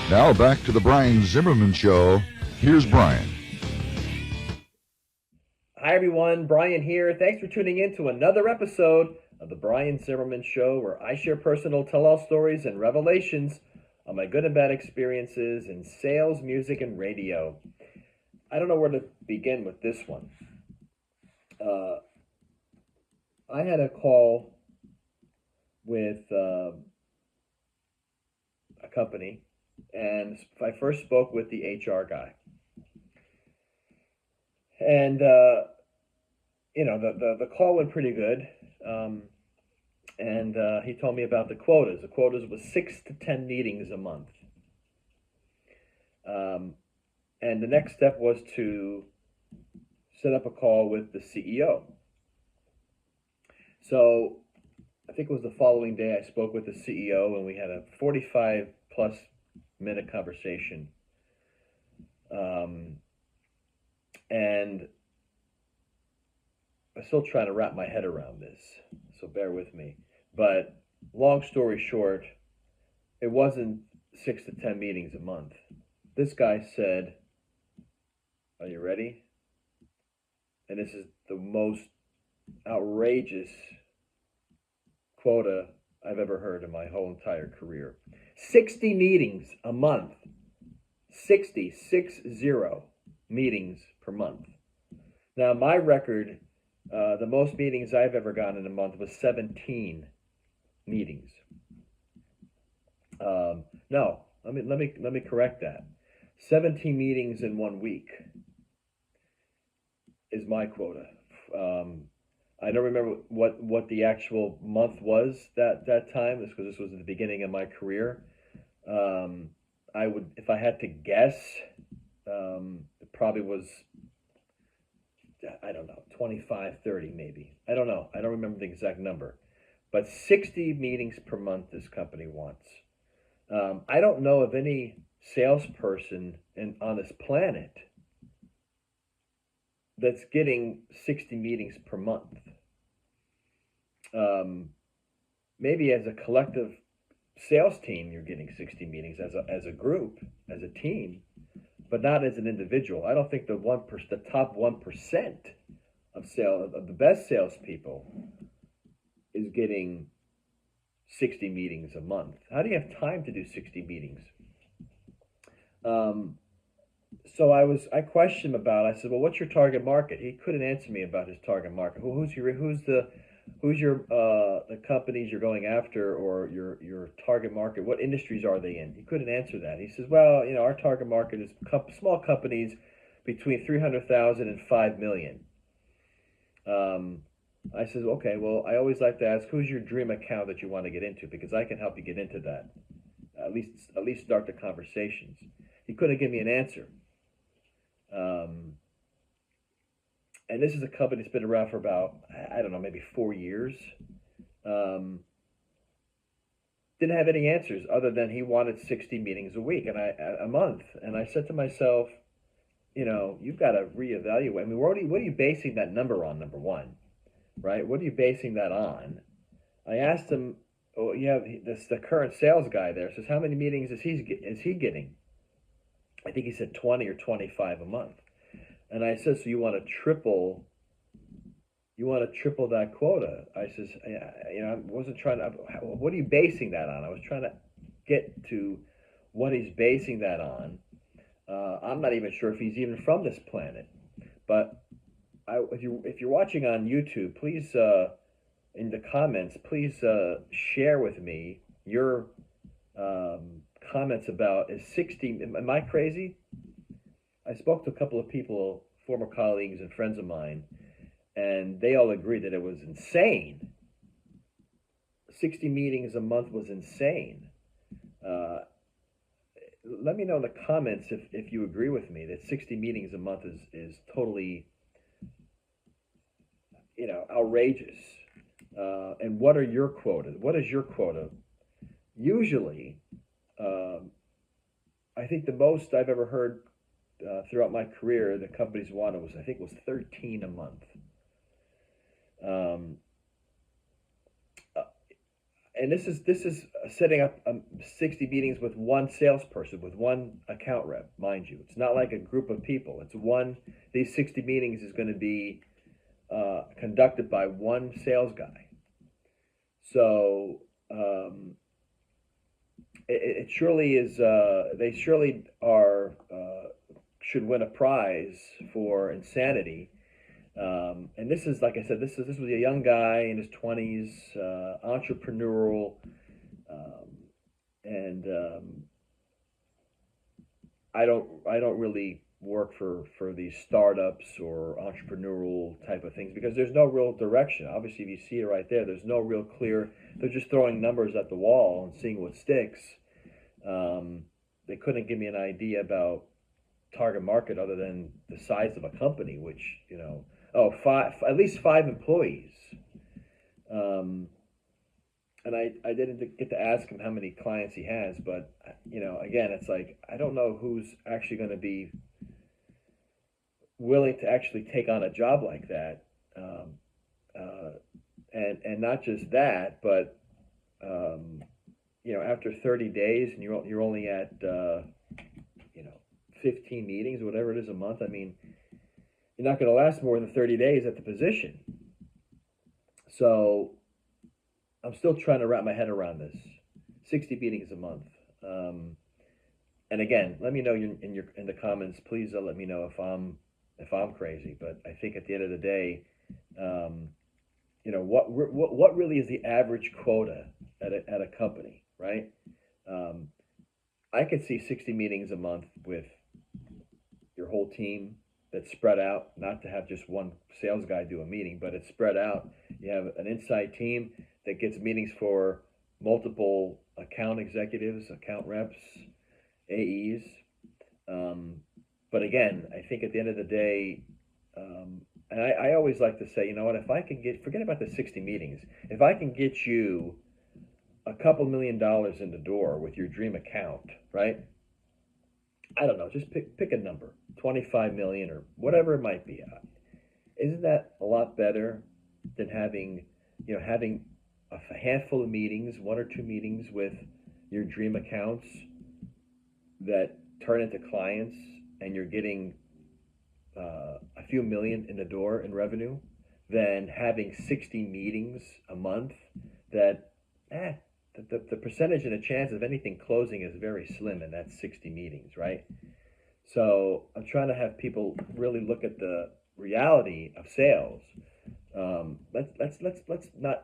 Now back to the Brian Zimmerman Show. Here's Brian. Hi, everyone. Brian here. Thanks for tuning in to another episode of the Brian Zimmerman Show, where I share personal tell-all stories and revelations of my good and bad experiences in sales, music, and radio. I don't know where to begin with this one. I had a call with a company, and I first spoke with the HR guy. And the call went pretty good. And he told me about the quotas. The quotas was 6 to 10 meetings a month. And the next step was to set up a call with the CEO. So I think it was the following day I spoke with the CEO, and we had a 45 plus minute conversation. And I'm still trying to wrap my head around this, so bear with me. But long story short, it wasn't 6 to 10 meetings a month. This guy said, "Are you ready?" And this is the most outrageous quota I've ever heard in my whole entire career. 60 meetings a month. 60 meetings per month. Now, my record, the most meetings I've ever gotten in a month was 17 meetings. No, let me correct that. 17 meetings in 1 week is my quota. I don't remember what the actual month was that time, because this was at the beginning of my career. I would, if I had to guess, it probably was, I don't know, 25, 30 maybe. I don't know. I don't remember the exact number. But 60 meetings per month this company wants. I don't know of any salesperson on this planet that's getting 60 meetings per month. Maybe as a collective sales team, you're getting 60 meetings as a group, as a team, but not as an individual. I don't think the top 1% of the best salespeople is getting 60 meetings a month. How do you have time to do 60 meetings? So I questioned him about it. I said, "Well, what's your target market?" He couldn't answer me about his target market. Who's the companies you're going after, or your target market? What industries are they in? He couldn't answer that. He says, "Well, our target market is small companies between 300,000 and 5 million." I said, "Okay, well, I always like to ask, who's your dream account that you want to get into, because I can help you get into that. At least start the conversations." He couldn't give me an answer. And this is a company that's been around for about, I don't know, maybe 4 years. Didn't have any answers other than he wanted 60 meetings a week and a month. And I said to myself, you've got to reevaluate. I mean, what are you basing that number on, number one? Right? What are you basing that on? I asked him, oh, the current sales guy there says, how many meetings is he getting? I think he said 20 or 25 a month. And I said, so you want to triple that quota? I says, I wasn't trying to, what are you basing that on? I was trying to get to what he's basing that on. I'm not even sure if he's even from this planet. But if you're watching on YouTube, please, in the comments, please share with me your comments about, is 60, am I crazy? I spoke to a couple of people, former colleagues and friends of mine, and they all agreed that it was insane. 60 meetings a month was insane. Let me know in the comments if you agree with me that 60 meetings a month is totally, outrageous. And what are your quotas? What is your quota? Usually, I think the most I've ever heard throughout my career, the companies wanted was 13 a month. and this is setting up 60 meetings with one salesperson, with one account rep, mind you. It's not like a group of people. It's one. These 60 meetings is going to be conducted by one sales guy. So it surely is. They surely are. Should win a prize for insanity. And this is, like I said, this was a young guy in his 20s, entrepreneurial, and I don't really work for these startups or entrepreneurial type of things because there's no real direction. Obviously, if you see it right there, there's no real clear. They're just throwing numbers at the wall and seeing what sticks. They couldn't give me an idea about target market other than the size of a company, which at least 5 employees. And I didn't get to ask him how many clients he has, but again, it's like I don't know who's actually going to be willing to actually take on a job like that, and not just that, but after 30 days and you're only at 15 meetings, whatever it is a month. I mean, you're not going to last more than 30 days at the position. So I'm still trying to wrap my head around this. 60 meetings a month. And again, let me know in the comments. Please let me know if I'm crazy. But I think at the end of the day, what really is the average quota at a company, right? I could see 60 meetings a month with your whole team that's spread out, not to have just one sales guy do a meeting, but it's spread out. You have an inside team that gets meetings for multiple account executives, account reps, AEs. But again, I think at the end of the day, and I always like to say, you know what, if I can forget about the 60 meetings, if I can get you a couple $1 million in the door with your dream account, right? I don't know, just pick a number, 25 million or whatever it might be. Isn't that a lot better than having a handful of meetings, 1 or 2 meetings with your dream accounts that turn into clients and you're getting a few million in the door in revenue than having 60 meetings a month that the percentage and the chance of anything closing is very slim in that 60 meetings, right? So I'm trying to have people really look at the reality of sales. Let's not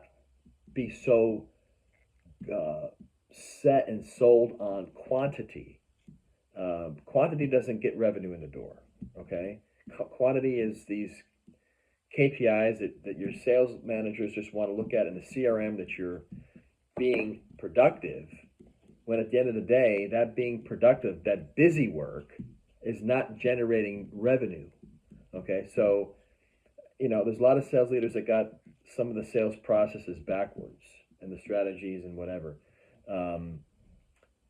be so set and sold on quantity. Quantity doesn't get revenue in the door. Okay, quantity is these KPIs that your sales managers just want to look at in the CRM that you're being productive, when at the end of the day, that being productive, that busy work is not generating revenue. Okay, so there's a lot of sales leaders that got some of the sales processes backwards and the strategies and whatever.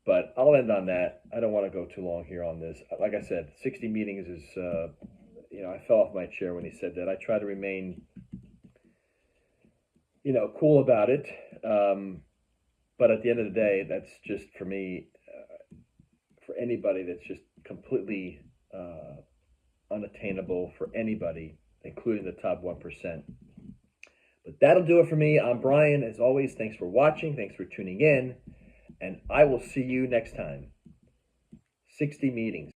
But I'll end on that. I don't want to go too long here on this. Like I said, 60 meetings is, I fell off my chair when he said that. I try to remain, cool about it. But at the end of the day, that's just for me, for anybody, that's just completely unattainable for anybody, including the top 1%. But that'll do it for me. I'm Brian. As always, thanks for watching. Thanks for tuning in. And I will see you next time. 60 meetings.